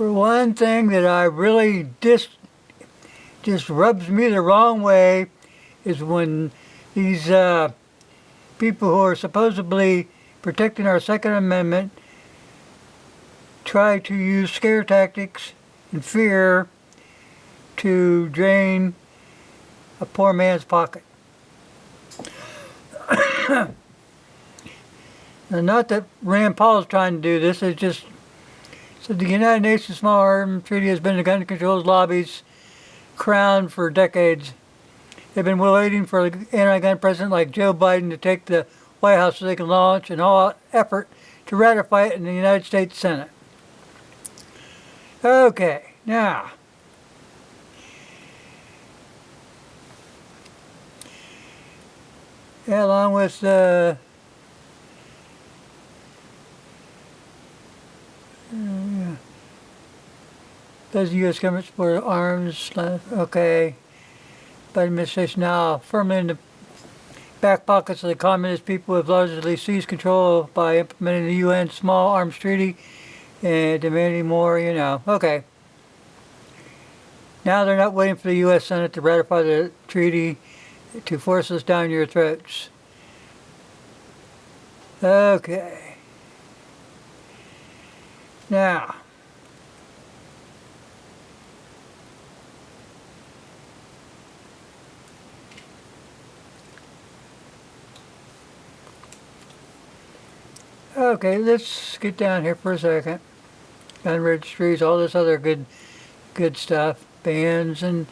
For one thing that I really just rubs me the wrong way is when these people who are supposedly protecting our Second Amendment try to use scare tactics and fear to drain a poor man's pocket. Now, not that Rand Paul is trying to do this, it's just so the United Nations Small Arms Treaty has been the gun control lobby's crown for decades. They've been waiting for an anti-gun president like Joe Biden to take the White House so they can launch an all-out effort to ratify it in the United States Senate. Okay, now, along with does the U.S. government support arms? Okay. Biden administration now firmly in the back pockets of the communist people have largely seized control by implementing the UN Small Arms Treaty and demanding more, you know. Okay. Now they're not waiting for the U.S. Senate to ratify the treaty to force us down your throats. Okay. Now, okay, let's get down here for a second. Gun registries, all this other good stuff, bans and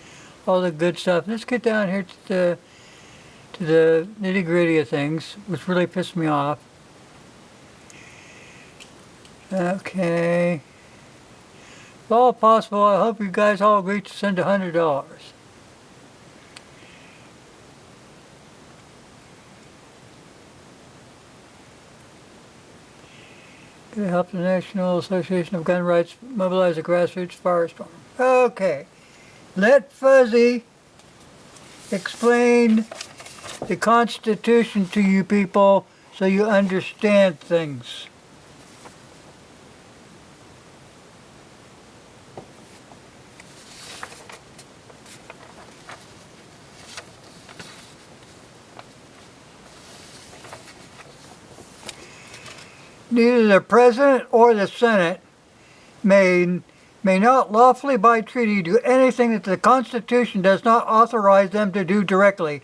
all the good stuff. Let's get down here to the nitty-gritty of things, which really pissed me off. Okay. If all possible, I hope you guys all agree to send $100. To help the National Association of Gun Rights mobilize a grassroots firestorm. Okay. Let Fuzzy explain the Constitution to you people so you understand things. Neither the President or the Senate may not lawfully by treaty do anything that the Constitution does not authorize them to do directly.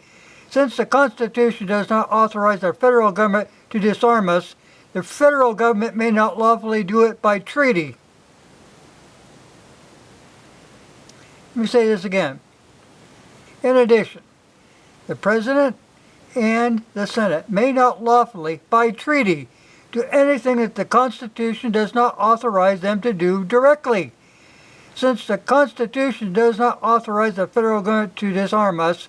Since the Constitution does not authorize the federal government to disarm us, the federal government may not lawfully do it by treaty. Let me say this again. In addition, the President and the Senate may not lawfully by treaty do anything that the Constitution does not authorize them to do directly. Since the Constitution does not authorize the federal government to disarm us,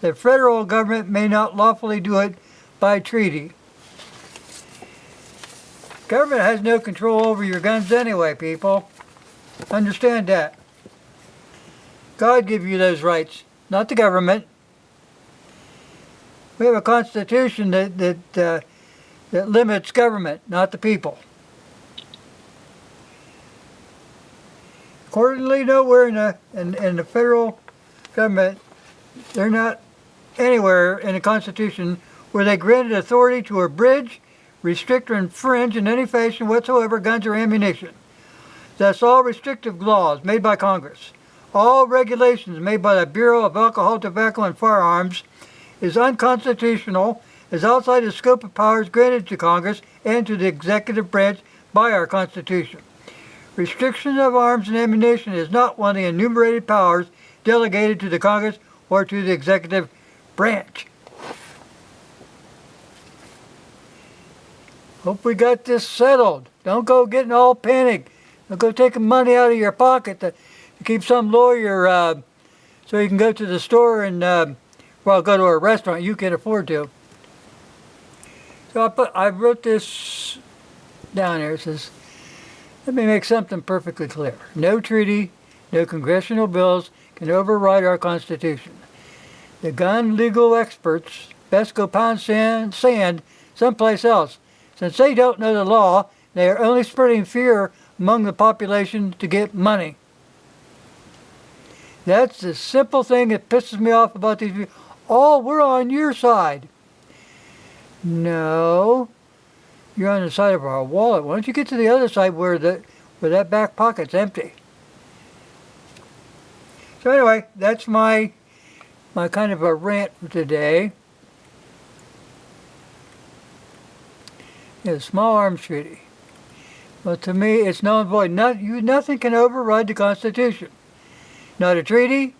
the federal government may not lawfully do it by treaty. Government has no control over your guns anyway, people. Understand that. God gave you those rights, not the government. We have a Constitution that limits government, not the people. Accordingly, nowhere in the federal government, they're not anywhere in the Constitution where they granted authority to abridge, restrict, or infringe in any fashion whatsoever guns or ammunition. Thus, all restrictive laws made by Congress, all regulations made by the Bureau of Alcohol, Tobacco, and Firearms is unconstitutional, is outside the scope of powers granted to Congress and to the executive branch by our Constitution. Restriction of arms and ammunition is not one of the enumerated powers delegated to the Congress or to the executive branch. Hope we got this settled. Don't go getting all panicked. Don't go taking money out of your pocket to keep some lawyer so you can go to the store and, well, go to a restaurant you can afford to. So I wrote this down here. It says, let me make something perfectly clear. No treaty, no congressional bills can override our Constitution. The gun legal experts best go pound sand someplace else. Since they don't know the law, they are only spreading fear among the population to get money. That's the simple thing that pisses me off about these people. Oh, we're on your side. No, you're on the side of our wallet. Why don't you get to the other side where that back pocket's empty? So anyway, that's my kind of a rant for today. Yeah, the Small Arms Treaty. Well, to me, it's null and void. Nothing can override the Constitution. Not a treaty,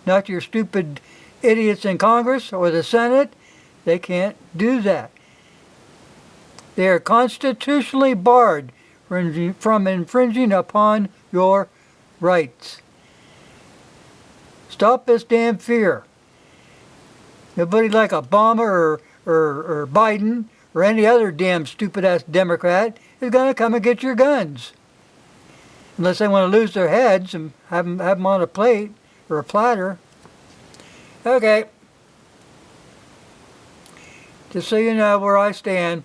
not your stupid idiots in Congress or the Senate. They can't do that. They are constitutionally barred from infringing upon your rights. Stop this damn fear. Nobody like Obama or Biden or any other damn stupid-ass Democrat is going to come and get your guns. Unless they want to lose their heads and have them on a plate or a platter. Okay. Just so you know where I stand.